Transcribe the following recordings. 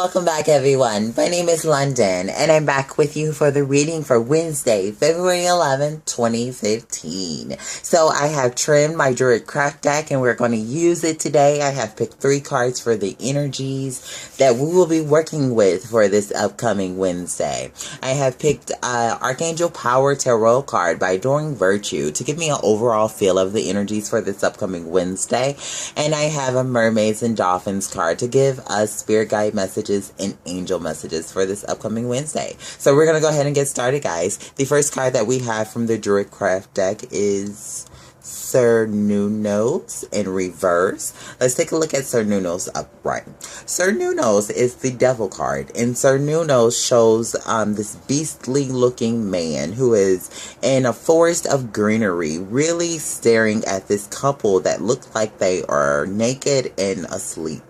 welcome back everyone. My name is London and I'm back with you for the reading for Wednesday, February 11, 2015. So I have trimmed my Druid craft deck and we're going to use it today. I have picked 3 cards for the energies that we will be working with for this upcoming Wednesday. I have picked Archangel Power Tarot card by Adoring Virtue to give me an overall feel of the energies for this upcoming Wednesday. And I have a Mermaids and Dolphins card to give us spirit guide messages and angel messages for this upcoming Wednesday. So we're going to go ahead and get started, guys. The first card that we have from the Druid Craft deck is Sir Nunos in reverse. Let's take a look at Sir Nunos upright. Sir Nunos is the devil card, and Sir Nunos shows this beastly looking man who is in a forest of greenery, really staring at this couple that look like they are naked and asleep.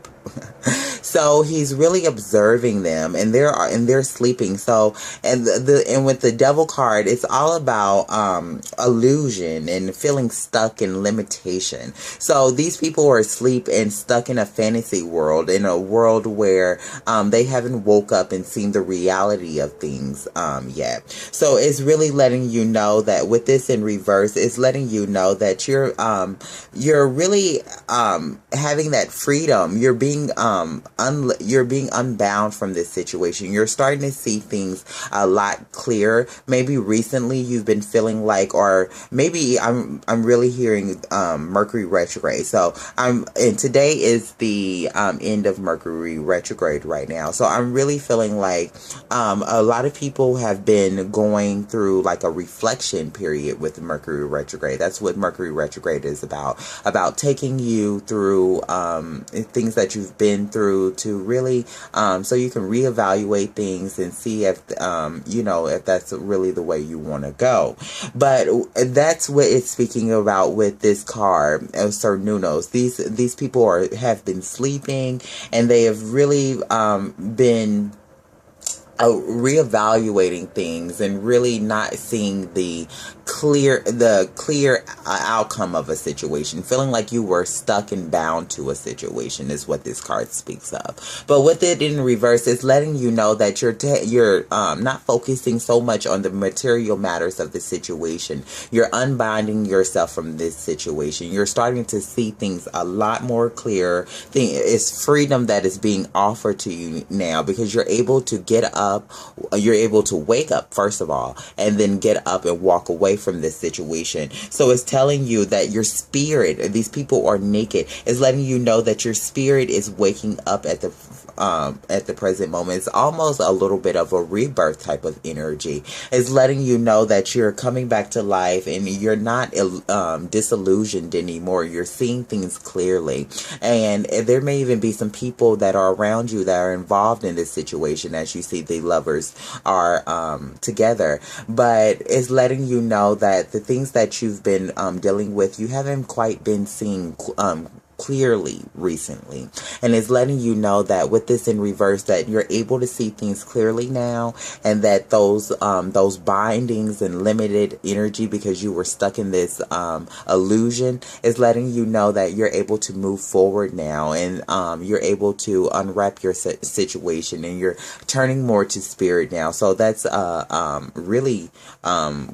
So he's really observing them, and they're sleeping. So and with the devil card, it's all about illusion and feeling stuck in limitation. So these people are asleep and stuck in a fantasy world, in a world where they haven't woke up and seen the reality of things yet. So it's really letting you know that with this in reverse, it's letting you know that you're really having that freedom. You're being unbound from this situation. You're starting to see things a lot clearer. Maybe recently you've been feeling like, or maybe I'm really hearing Mercury retrograde. So and today is the end of Mercury retrograde right now. So I'm really feeling like a lot of people have been going through like a reflection period with Mercury retrograde. That's what Mercury retrograde is about taking you through things that you've been through to really so you can reevaluate things and see if if that's really the way you want to go. But that's what it's speaking about with this card, Sir Nunos. These people have been sleeping, and they have really been reevaluating things and really not seeing the clear outcome of a situation, feeling like you were stuck and bound to a situation is what this card speaks of. But with it in reverse, it's letting you know that you're not focusing so much on the material matters of the situation. You're unbinding yourself from this situation. You're starting to see things a lot more clear. It's freedom that is being offered to you now, because you're able to get up, you're able to wake up first of all, and then get up and walk away from this situation. So it's telling you that your spirit, these people are naked, is letting you know that your spirit is waking up at the present moment. It's almost a little bit of a rebirth type of energy. It's letting you know that you're coming back to life and you're not disillusioned anymore. You're seeing things clearly, and there may even be some people that are around you that are involved in this situation as you see the lovers are together. But it's letting you know that the things that you've been dealing with, you haven't quite been seeing clearly recently, and it's letting you know that with this in reverse, that you're able to see things clearly now, and that those bindings and limited energy, because you were stuck in this illusion, is letting you know that you're able to move forward now, and you're able to unwrap your situation, and you're turning more to spirit now. So that's really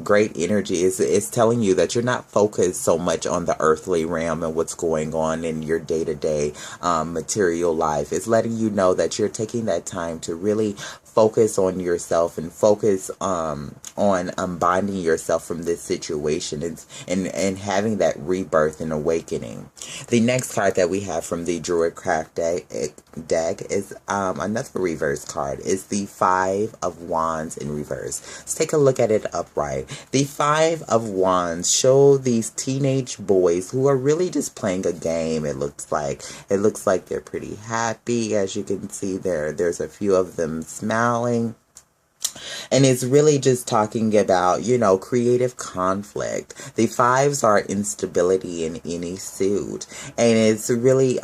great energy. It's telling you that you're not focused so much on the earthly realm and what's going on in your day-to-day material life. It's letting you know that you're taking that time to really focus on yourself and focus on unbinding yourself from this situation and having that rebirth and awakening. The next card that we have from the Druid Craft deck is another reverse card. It's the 5 of Wands in reverse. Let's take a look at it upright. The 5 of Wands show these teenage boys who are really just playing a game. It looks like they're pretty happy. As you can see there's a few of them smiling. And it's really just talking about, creative conflict. The 5s are instability in any suit. And it's really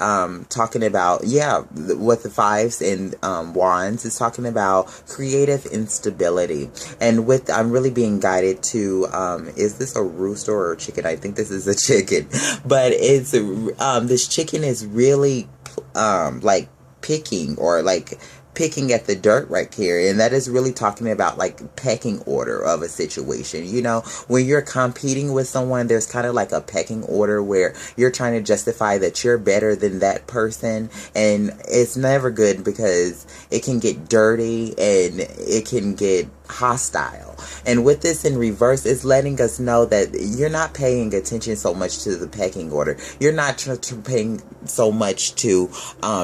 talking about, with the 5s and Wands, it's talking about creative instability. And I'm really being guided to, is this a rooster or a chicken? I think this is a chicken. But it's this chicken is really like picking, or like picking at the dirt right here. And that is really talking about like pecking order of a situation. You know, when you're competing with someone, there's kind of like a pecking order where you're trying to justify that you're better than that person. And it's never good because it can get dirty and it can get hostile. And with this in reverse, it's letting us know that you're not paying attention so much to the pecking order. You're not paying so much to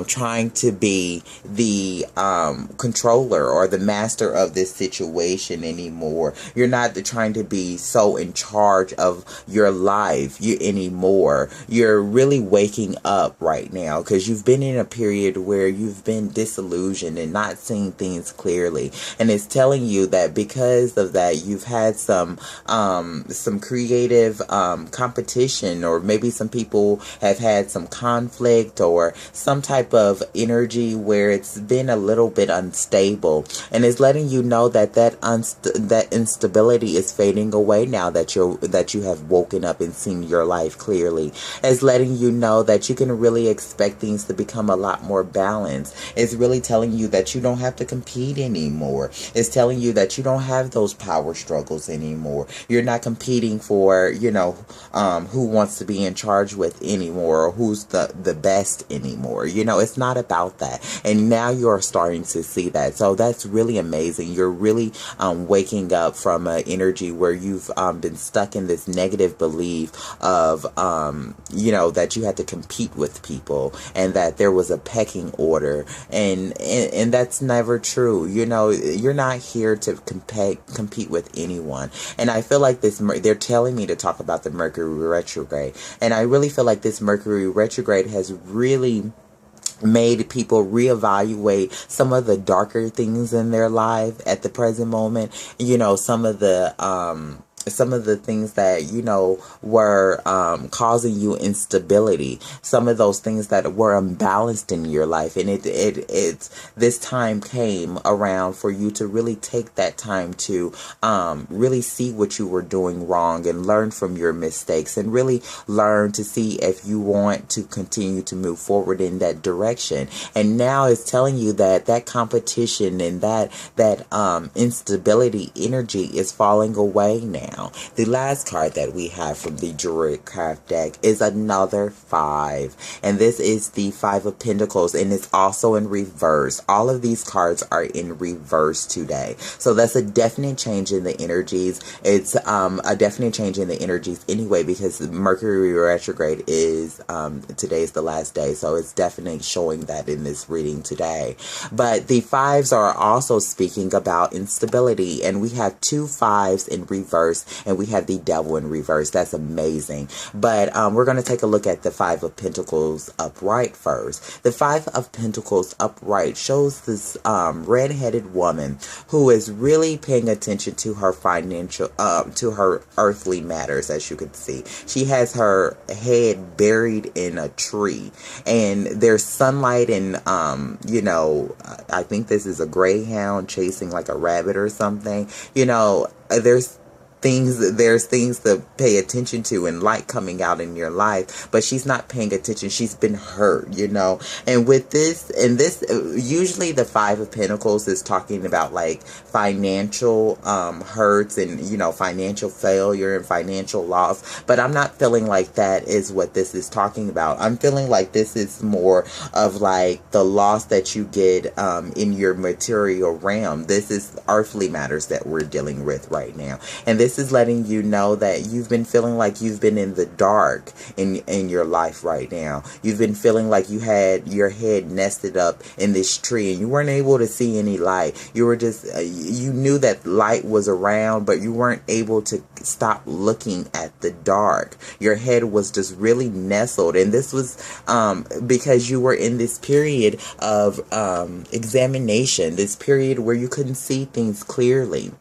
trying to be the controller or the master of this situation anymore. You're not trying to be so in charge of your life anymore. You're really waking up right now because you've been in a period where you've been disillusioned and not seeing things clearly. And it's telling you that because of that, you've had some creative competition, or maybe some people have had some conflict or some type of energy where it's been a little bit unstable, and it's letting you know that that instability is fading away now that you have woken up and seen your life clearly. It's letting you know that you can really expect things to become a lot more balanced. It's really telling you that you don't have to compete anymore. It's telling you that you don't have those power struggles anymore. You're not competing for, who wants to be in charge with anymore, or who's the best anymore. It's not about that. And now you're starting to see that. So that's really amazing. You're really waking up from an energy where you've been stuck in this negative belief of, that you had to compete with people and that there was a pecking order. And that's never true. You're not here to compete with anyone. And I feel like they're telling me to talk about the Mercury retrograde. And I really feel like this Mercury retrograde has really made people reevaluate some of the darker things in their life at the present moment. Some of the things that, were causing you instability. Some of those things that were unbalanced in your life. And it's this time came around for you to really take that time to really see what you were doing wrong and learn from your mistakes and really learn to see if you want to continue to move forward in that direction. And now it's telling you that competition and that instability energy is falling away now. The last card that we have from the Druid Craft deck is another 5. And this is the 5 of Pentacles, and it's also in reverse. All of these cards are in reverse today. So that's a definite change in the energies. It's a definite change in the energies anyway, because Mercury retrograde is today's the last day. So it's definitely showing that in this reading today. But the 5s are also speaking about instability, and we have 2 5s in reverse, and we have the Devil in reverse. That's amazing. But we're going to take a look at the 5 of Pentacles upright first. The 5 of Pentacles upright shows this red-headed woman who is really paying attention to her financial, to her earthly matters, as you can see. She has her head buried in a tree, and there's sunlight, and I think this is a greyhound chasing like a rabbit or something. There's things to pay attention to and light coming out in your life, but she's not paying attention. She's been hurt, and with this, usually the 5 of Pentacles is talking about like financial hurts and financial failure and financial loss, but I'm not feeling like that is what this is talking about. I'm feeling like this is more of like the loss that you get in your material realm. This is earthly matters that we're dealing with right now, and this is letting you know that you've been feeling like you've been in the dark in your life right now. You've been feeling like you had your head nested up in this tree and you weren't able to see any light. You were just, you knew that light was around, but you weren't able to stop looking at the dark. Your head was just really nestled. And this was because you were in this period of examination, this period where you couldn't see things clearly.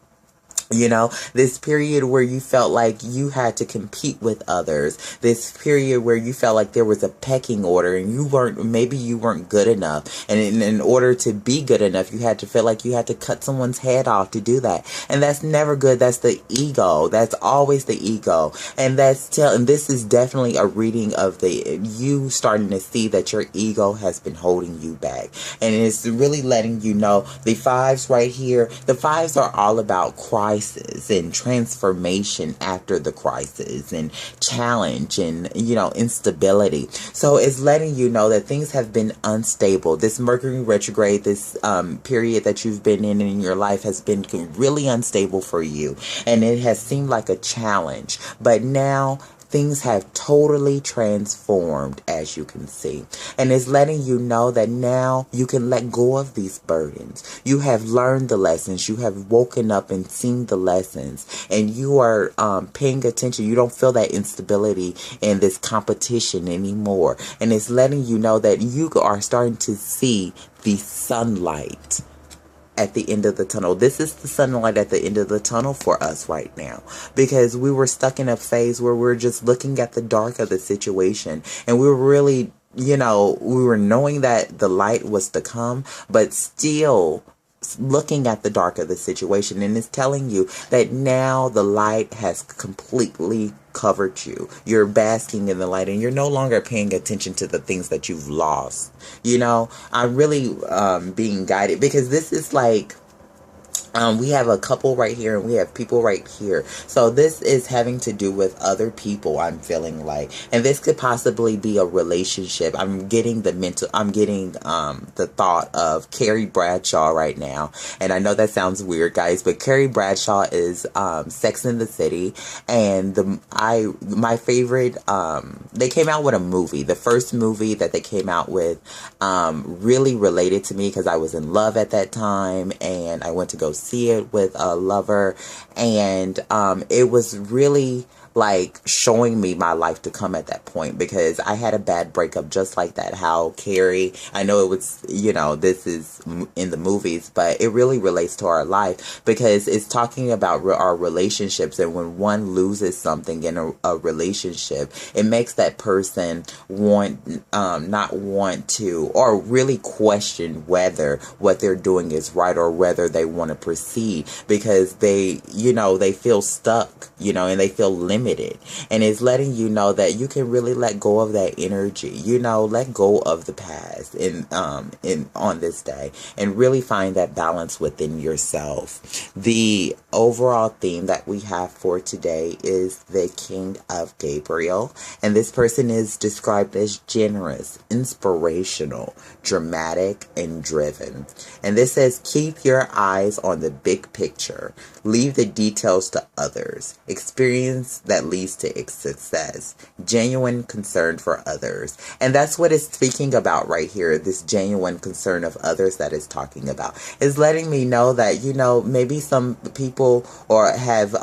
You know, this period where you felt like you had to compete with others. This period where you felt like there was a pecking order and maybe you weren't good enough. And in order to be good enough, you had to feel like you had to cut someone's head off to do that. And that's never good. That's the ego. That's always the ego. And and this is definitely a reading of you starting to see that your ego has been holding you back. And it's really letting you know the fives right here. The fives are all about crisis and transformation after the crisis and challenge and, instability. So it's letting you know that things have been unstable. This Mercury retrograde, this period that you've been in your life has been really unstable for you. And it has seemed like a challenge. But now things have totally transformed, as you can see. And it's letting you know that now you can let go of these burdens. You have learned the lessons. You have woken up and seen the lessons. And you are paying attention. You don't feel that instability and this competition anymore. And it's letting you know that you are starting to see the sunlight at the end of the tunnel. This is the sunlight at the end of the tunnel for us right now, because we were stuck in a phase where we're just looking at the dark of the situation, and we were really, we were knowing that the light was to come, but still looking at the dark of the situation. And it's telling you that now the light has completely covered you. You're basking in the light and you're no longer paying attention to the things that you've lost. I'm really being guided, because this is like, we have a couple right here and we have people right here. So this is having to do with other people, I'm feeling like. And this could possibly be a relationship. I'm getting the thought of Carrie Bradshaw right now. And I know that sounds weird, guys, but Carrie Bradshaw is Sex and the City. And my favorite, they came out with a movie. The first movie that they came out with really related to me, because I was in love at that time and I went to go see it with a lover, and it was really like showing me my life to come at that point, because I had a bad breakup just like that. How Carrie, I know it was, this is in the movies, but it really relates to our life, because it's talking about our relationships. And when one loses something in a relationship, it makes that person not want to, or really question whether what they're doing is right or whether they want to proceed, because they feel stuck, and they feel limited. And it's letting you know that you can really let go of that energy, let go of the past on this day, and really find that balance within yourself. The overall theme that we have for today is the King of Gabriel, and this person is described as generous, inspirational, dramatic, and driven. And this says, keep your eyes on the big picture, leave the details to others, experience that leads to success, genuine concern for others. And that's what it's speaking about right here. This genuine concern of others that it's talking about is letting me know that, maybe some people have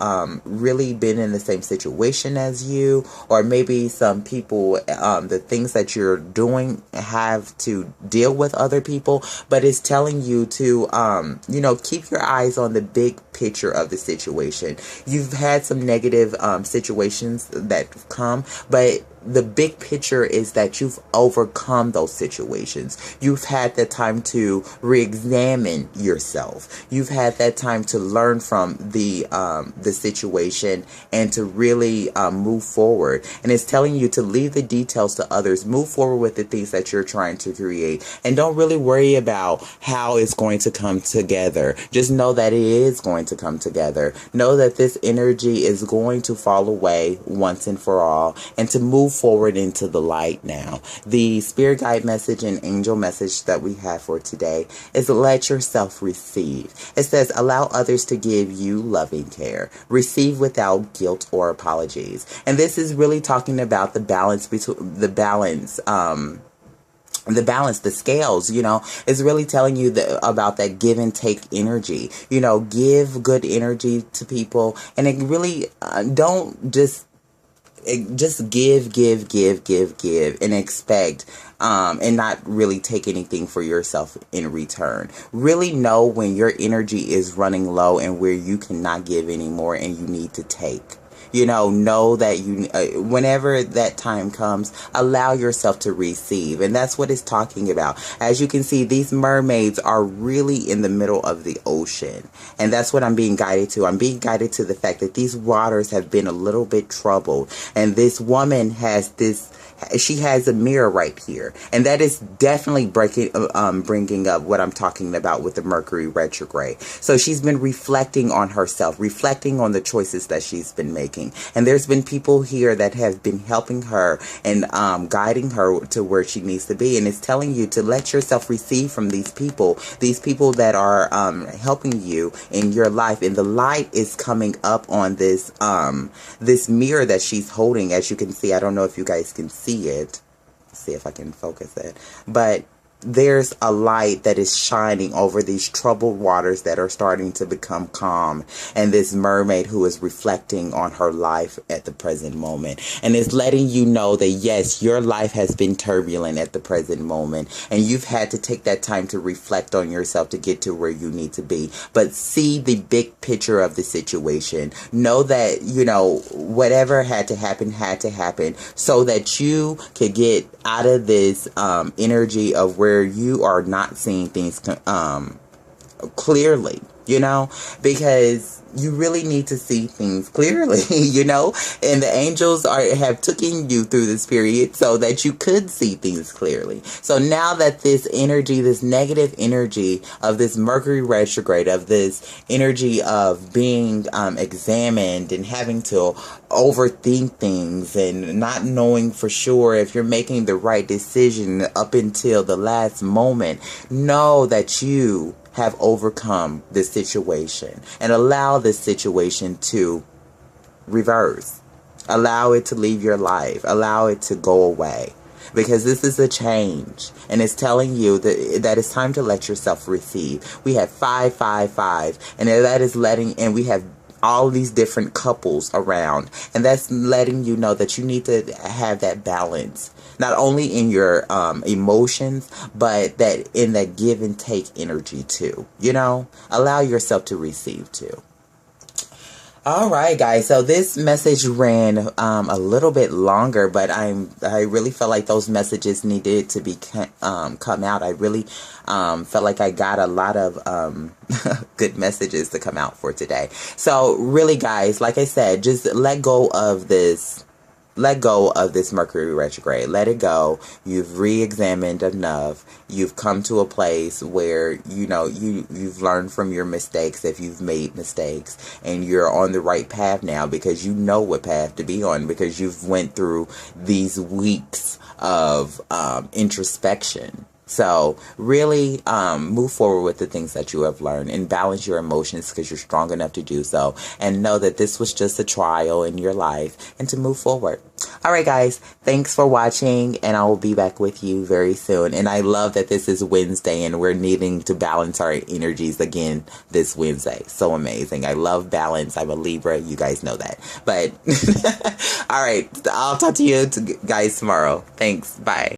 really been in the same situation as you, or maybe some people, the things that you're doing have to deal with other people, but it's telling you to, keep your eyes on the big picture of the situation. You've had some negative situations that come, but the big picture is that you've overcome those situations. You've had that time to re-examine yourself. You've had that time to learn from the situation and to really move forward. And it's telling you to leave the details to others. Move forward with the things that you're trying to create, and don't really worry about how it's going to come together. Just know that it is going to come together. Know that this energy is going to fall away once and for all, and to move forward into the light now. The spirit guide message and angel message that we have for today is let yourself receive. It says, allow others to give you loving care. Receive without guilt or apologies. And this is really talking about the balance between the scales, is really telling you about that give and take energy. Give good energy to people, and it really don't just just give, and expect, and not really take anything for yourself in return. Really know when your energy is running low and where you cannot give anymore and you need to take. Know that whenever that time comes, allow yourself to receive. And that's what it's talking about. As you can see, these mermaids are really in the middle of the ocean. And that's what I'm being guided to. I'm being guided to the fact that these waters have been a little bit troubled. And this woman she has a mirror right here. And that is definitely bringing up what I'm talking about with the Mercury retrograde. So she's been reflecting on herself, reflecting on the choices that she's been making. And there's been people here that have been helping her and guiding her to where she needs to be. And it's telling you to let yourself receive from these people that are helping you in your life. And the light is coming up on this mirror that she's holding. As you can see, I don't know if you guys can see it. See if I can focus it. But there's a light that is shining over these troubled waters that are starting to become calm, and this mermaid who is reflecting on her life at the present moment, and is letting you know that yes, your life has been turbulent at the present moment, and you've had to take that time to reflect on yourself to get to where you need to be. But see the big picture of the situation. Know that whatever had to happen so that you could get out of this energy of where you are not seeing things clearly, because you really need to see things clearly, and the angels have taken you through this period so that you could see things clearly. So now that this energy, this negative energy of this Mercury retrograde, of this energy of being examined and having to overthink things and not knowing for sure if you're making the right decision up until the last moment, know that you have overcome this situation, and allow this situation to reverse. Allow it to leave your life. Allow it to go away, because this is a change, and it's telling you that it's time to let yourself receive. We have 555, and that is and we have all these different couples around, and that's letting you know that you need to have that balance, not only in your emotions, but that in that give and take energy too. Allow yourself to receive too. All right, guys. So this message ran a little bit longer, but I really felt like those messages needed to be come out. I really felt like I got a lot of good messages to come out for today. So really, guys, like I said, just let go of this Mercury retrograde. Let it go. You've re-examined enough. You've come to a place where you've learned from your mistakes if you've made mistakes, and you're on the right path now because you know what path to be on, because you've went through these weeks of introspection. So really move forward with the things that you have learned, and balance your emotions because you're strong enough to do so, and know that this was just a trial in your life, and to move forward. All right, guys, thanks for watching, and I will be back with you very soon. And I love that this is Wednesday and we're needing to balance our energies again this Wednesday. So amazing. I love balance. I'm a Libra. You guys know that. But all right, I'll talk to you guys tomorrow. Thanks. Bye.